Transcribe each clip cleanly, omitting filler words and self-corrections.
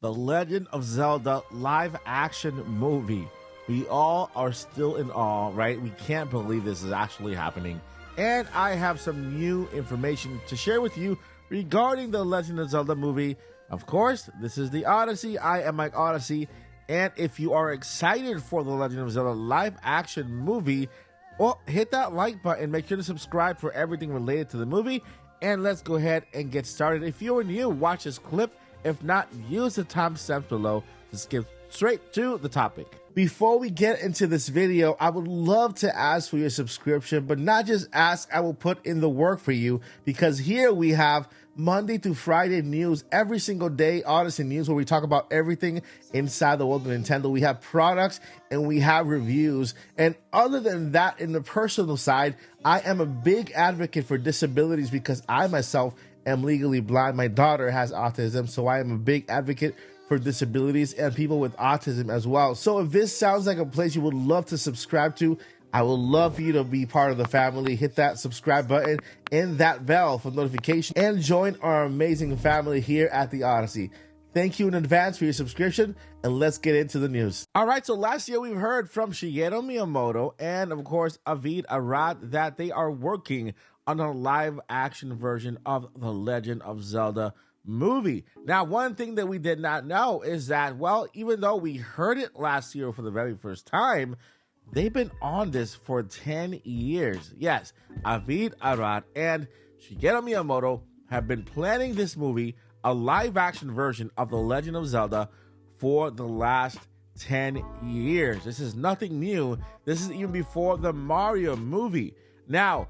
The Legend of Zelda live action movie. We all are still in awe, right? We can't believe this is actually happening. And I have some new information to share with you regarding the Legend of Zelda movie. Of course, this is the Odyssey. I am Mike Odyssey. And if you are excited for the Legend of Zelda live action movie, well, hit that like button. Make sure to subscribe for everything related to the movie. And let's go ahead and get started. If you're new, watch this clip. If not, use the timestamps below to skip straight to the topic. Before we get into this video, I would love to ask for your subscription, but not just ask, I will put in the work for you, because here we have Monday to Friday news every single day, Odyssey news, where we talk about everything inside the world of Nintendo. We have products and we have reviews. And other than that, in the personal side, I am a big advocate for disabilities because I myself am legally blind. My daughter has autism, so I am a big advocate for disabilities and people with autism as well. So if this sounds like a place you would love to subscribe to, I would love for you to be part of the family. Hit that subscribe button and that bell for notification and join our amazing family here at the Odyssey. Thank you in advance for your subscription, and let's get into the news. All right, so last year we've heard from Shigeru Miyamoto and, of course, Avid Arad that they are working on a live-action version of The Legend of Zelda movie. Now, one thing that we did not know is that, well, even though we heard it last year for the very first time, they've been on this for 10 years. Yes, Avid Arad and Shigeru Miyamoto have been planning this movie, a live-action version of The Legend of Zelda, for the last 10 years. This is nothing new. This is even before the Mario movie. Now,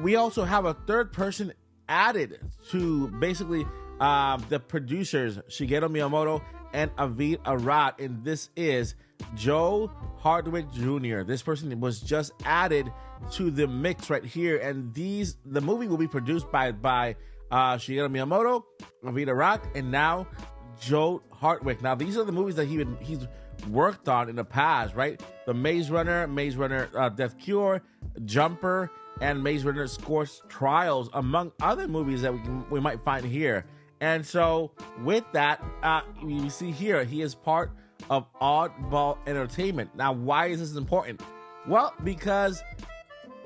we also have a third person added to basically the producers, Shigeru Miyamoto and Avid Arad, and this is Joe Hardwick Jr. This person was just added to the mix right here, and the movie will be produced by Shigeru Miyamoto, Avid Arad, and now Joe Hardwick. Now, these are the movies that he's worked on in the past, right? The Maze Runner, Death Cure, Jumper, and Maze Runner Scorched Trials, among other movies that we might find here. And so with that, you see here, he is part of Oddball Entertainment. Now, why is this important? Well, because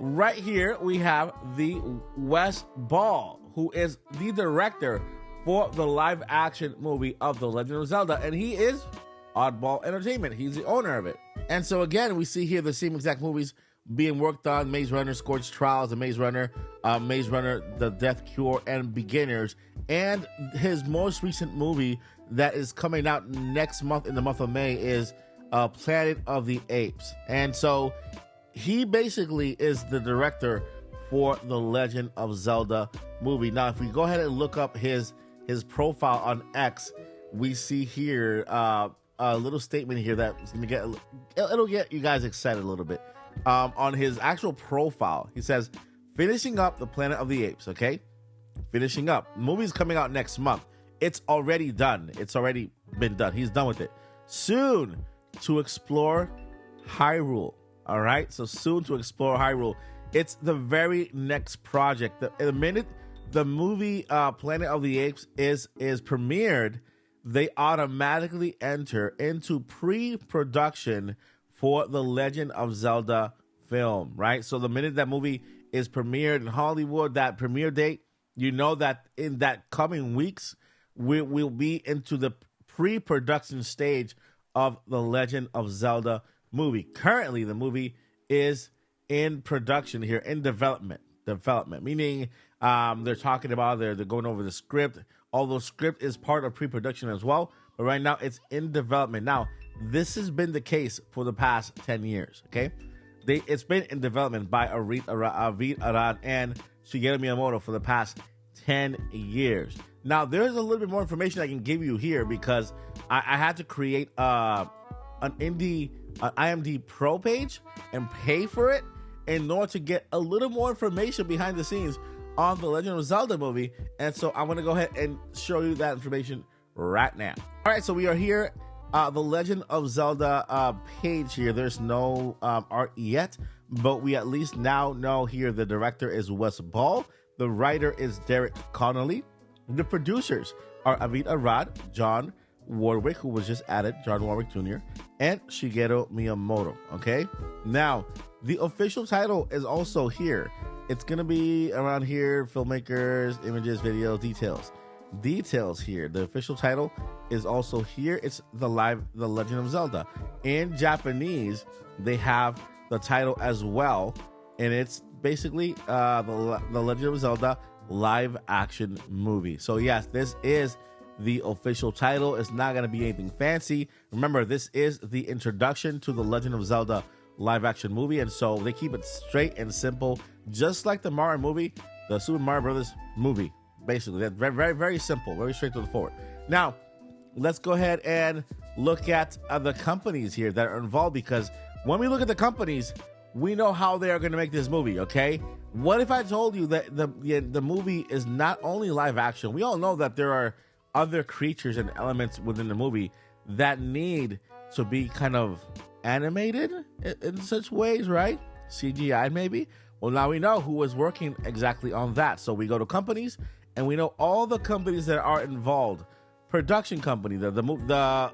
right here we have the Wes Ball, who is the director for the live action movie of The Legend of Zelda, and he is Oddball Entertainment. He's the owner of it. And so again, we see here the same exact movies being worked on: Maze Runner Scorched Trials, the Maze Runner, The Death Cure, and Beginners. And his most recent movie that is coming out next month, in the month of May, is Planet of the Apes. And so he basically is the director for the Legend of Zelda movie. Now, if we go ahead and look up his profile on X, we see here a little statement here that's gonna it'll get you guys excited a little bit. On his actual profile, he says, finishing up the Planet of the Apes, okay? Finishing up. The movie's coming out next month. It's already done. It's already been done. He's done with it. Soon to explore Hyrule, all right? So soon to explore Hyrule. It's the very next project. The minute the movie Planet of the Apes is premiered, they automatically enter into pre-production for the Legend of Zelda film, right? So the minute that movie is premiered in Hollywood, that premiere date, you know that in that coming weeks, we'll be into the pre-production stage of the Legend of Zelda movie. Currently, the movie is in production here, in development, meaning they're talking about, they're going over the script, although script is part of pre-production as well, but right now it's in development. Now, this has been the case for the past 10 years, okay? It's been in development by Avid Arad and Shigeru Miyamoto for the past 10 years. Now, there's a little bit more information I can give you here because I had to create an IMDb Pro page and pay for it in order to get a little more information behind the scenes on the Legend of Zelda movie. And so I'm going to go ahead and show you that information right now. All right, so we are here. The Legend of Zelda page here. There's no art yet, but we at least now know here the director is Wes Ball. The writer is Derek Connolly. The producers are Avid Arad, John Warwick, who was just added, John Warwick Jr., and Shigeru Miyamoto. Okay, now the official title is also here. It's gonna be around here: filmmakers, images, videos, details here. The official title is also here. It's The Legend of Zelda. In Japanese, they have the title as well, and it's basically the Legend of Zelda live action movie. So yes, this is the official title. It's not going to be anything fancy. Remember, this is the introduction to the Legend of Zelda live action movie, and so they keep it straight and simple, just like the Mario movie, the Super Mario Brothers movie. Basically, that's very, very, very simple, very straight to the forward. Now, let's go ahead and look at the companies here that are involved, because when we look at the companies, we know how they are going to make this movie, okay? What if I told you that the movie is not only live action? We all know that there are other creatures and elements within the movie that need to be kind of animated in such ways, right? CGI maybe? Well, now we know who is working exactly on that. So we go to companies, and we know all the companies that are involved. Production company, the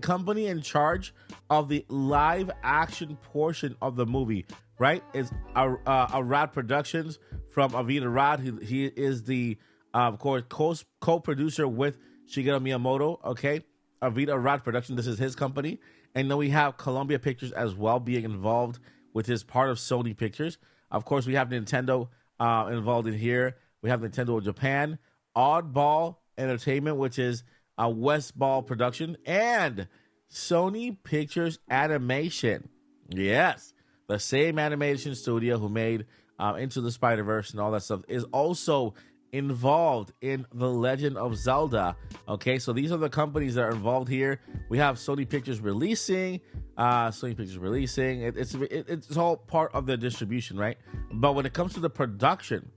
company in charge of the live action portion of the movie, right, is Arad Productions from Avita Rad. He is the of course co-producer with Shigeru Miyamoto. Okay, Avita Rad Production. This is his company, and then we have Columbia Pictures as well being involved, which is part of Sony Pictures. Of course, we have Nintendo involved in here. We have Nintendo of Japan, Oddball Entertainment, which is a Westball production, and Sony Pictures Animation. Yes, the same animation studio who made Into the Spider-Verse and all that stuff is also involved in The Legend of Zelda. Okay, so these are the companies that are involved here. We have Sony Pictures releasing. It's all part of the distribution, right? But when it comes to the production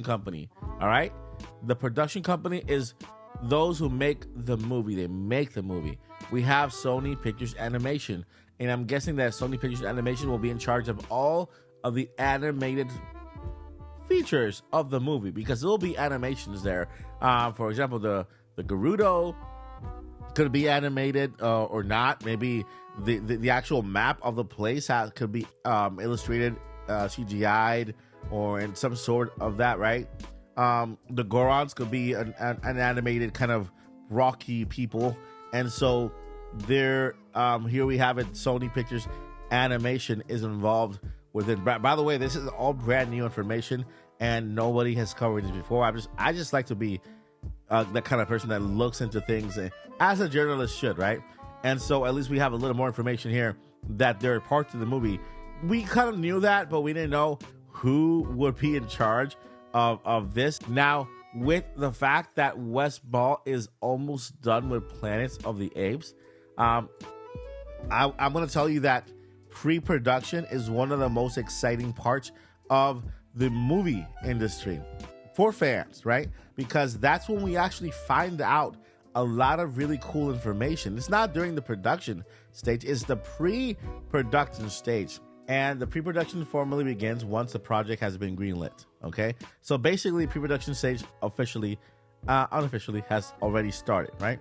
company, all right, the production company is those who make the movie. They make the movie. We have Sony Pictures Animation, and I'm guessing that Sony Pictures Animation will be in charge of all of the animated features of the movie, because there will be animations there. For example, the Gerudo could be animated or not. Maybe the actual map of the place could be illustrated, CGI'd, or in some sort of that, right? The Gorons could be an animated kind of rocky people, and so there. Here we have it. Sony Pictures Animation is involved with it. By the way, this is all brand new information, and nobody has covered this before. I just like to be the kind of person that looks into things as a journalist should, right? And so at least we have a little more information here that there are parts of the movie we kind of knew that, but we didn't know who would be in charge of this. Now, with the fact that Westball is almost done with Planets of the Apes, I'm going to tell you that pre-production is one of the most exciting parts of the movie industry for fans, right? Because that's when we actually find out a lot of really cool information. It's not during the production stage, it's the pre-production stage. And the pre-production formally begins once the project has been greenlit, okay? So basically, pre-production stage unofficially has already started, right?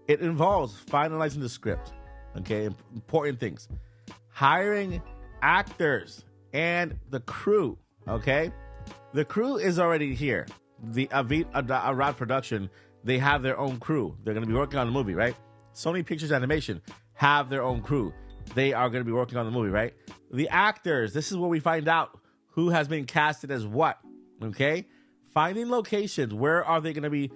It involves finalizing the script, okay? Important things. Hiring actors and the crew, okay? The crew is already here. The Arad Production, they have their own crew. They're going to be working on the movie, right? Sony Pictures Animation have their own crew. They are going to be working on the movie, right? The actors, this is where we find out who has been casted as what, okay? Finding locations. Where are they going to be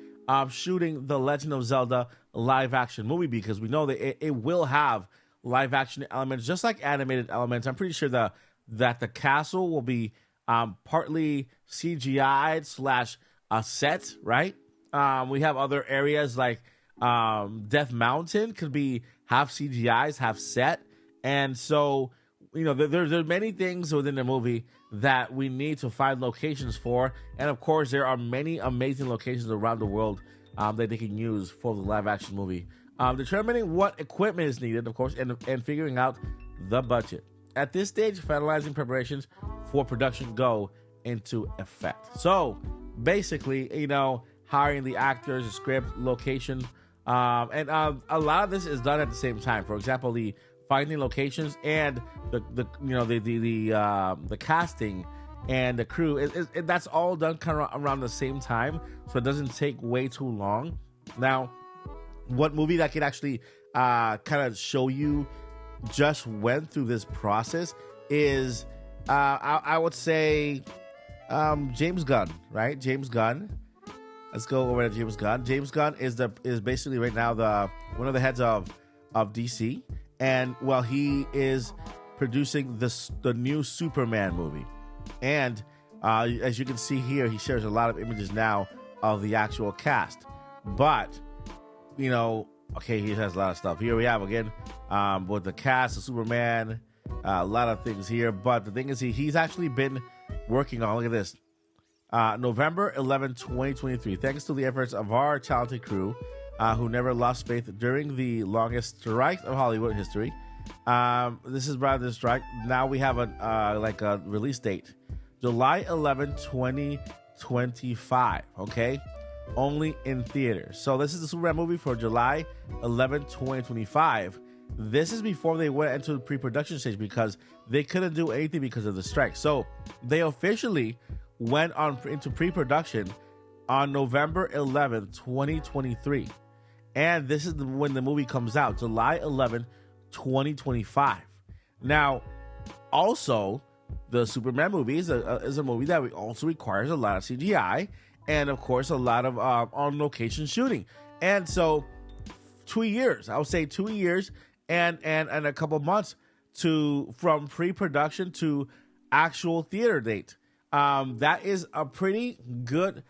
shooting the Legend of Zelda live action movie? Because we know that it will have live action elements, just like animated elements. I'm pretty sure that the castle will be partly CGI'd / set, right? We have other areas like Death Mountain could be half CGI's, half set. And so, you know, there's many things within the movie that we need to find locations for. And of course, there are many amazing locations around the world that they can use for the live action movie. Determining what equipment is needed, of course, and figuring out the budget. At this stage, finalizing preparations for production go into effect. So basically, you know, hiring the actors, the script, location, And a lot of this is done at the same time. For example, the finding locations and the casting and the crew, that's all done kind of around the same time, so it doesn't take way too long. Now, what movie that can actually kind of show you just went through this process is I would say James Gunn, right? James Gunn. Let's go over to James Gunn. James Gunn is basically right now one of the heads of DC, and well, he is producing the new Superman movie. And as you can see here, he shares a lot of images now of the actual cast. But okay, he has a lot of stuff. Here we have again with the cast of Superman, a lot of things here. But the thing is, he's actually been working on, look at this, November 11, 2023. Thanks to the efforts of our talented crew, who never lost faith during the longest strike of Hollywood history. This is rather than strike. Now we have a release date, July 11, 2025. Okay, only in theaters. So this is the Superman movie for July 11, 2025. This is before they went into the pre-production stage because they couldn't do anything because of the strike. So they officially went into pre-production on November 11, 2023. And this is when the movie comes out, July 11, 2025. Now, also, the Superman movie is a movie that also requires a lot of CGI and, of course, a lot of on-location shooting. And so 2 years, I would say 2 years and a couple months from pre-production to actual theater date. That is a pretty good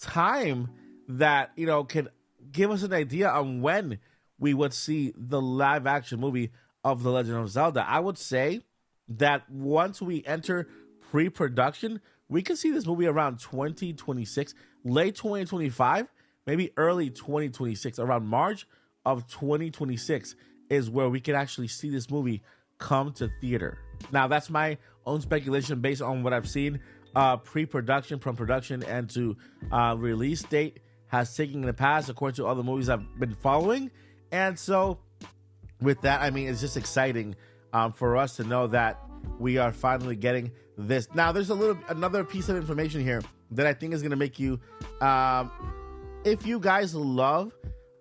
time that, can give us an idea on when we would see the live action movie of The Legend of Zelda. I would say that once we enter pre-production, we can see this movie around 2026, late 2025, maybe early 2026, around March of 2026 is where we can actually see this movie come to theater. Now, that's my own speculation based on what I've seen. Pre-production, from production, and to release date has taken in the past, according to all the movies I've been following. And so with that, I mean, it's just exciting for us to know that we are finally getting this. Now, there's another piece of information here that I think is going to make you, if you guys love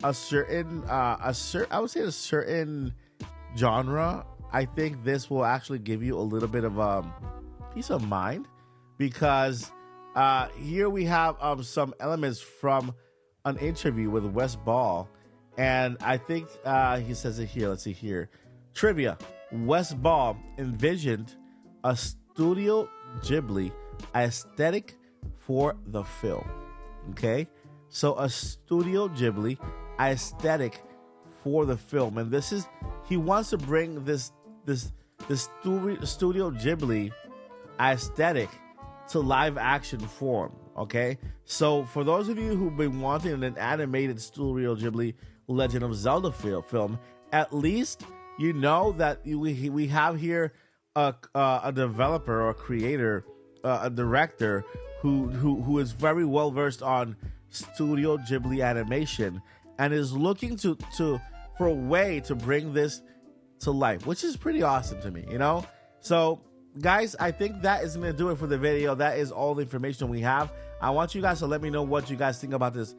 a certain genre, I think this will actually give you a little bit of peace of mind, because here we have some elements from an interview with Wes Ball, and I think he says it here. Let's see here. Trivia: Wes Ball envisioned a Studio Ghibli aesthetic for the film. Okay, so a Studio Ghibli aesthetic for the film, and he wants to bring this Studio Ghibli aesthetic to live action form. Okay, so for those of you who've been wanting an animated Studio Ghibli Legend of Zelda film, at least you know that we have here a developer or a creator, a director who is very well versed on Studio Ghibli animation and is looking for a way to bring this to life, which is pretty awesome to me, So, guys, I think that is going to do it for the video. That is all the information we have. I want you guys to let me know what you guys think about this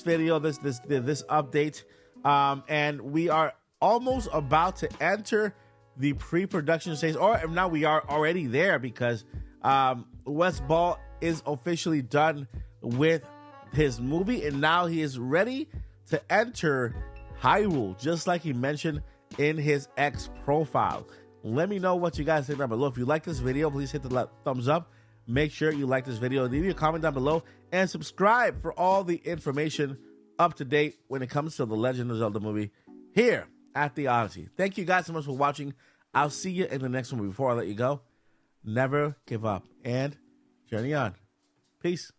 video, this update. And we are almost about to enter the pre-production stage, or now we are already there, because Wes Ball is officially done with his movie, and now he is ready to enter Hyrule, just like he mentioned in his X profile. Let me know what you guys think down below. If you like this video, please hit the thumbs up. Make sure you like this video. Leave me a comment down below and subscribe for all the information up to date when it comes to the Legend of Zelda movie here at the Odyssey. Thank you guys so much for watching. I'll see you in the next one. Before I let you go, never give up and journey on. Peace.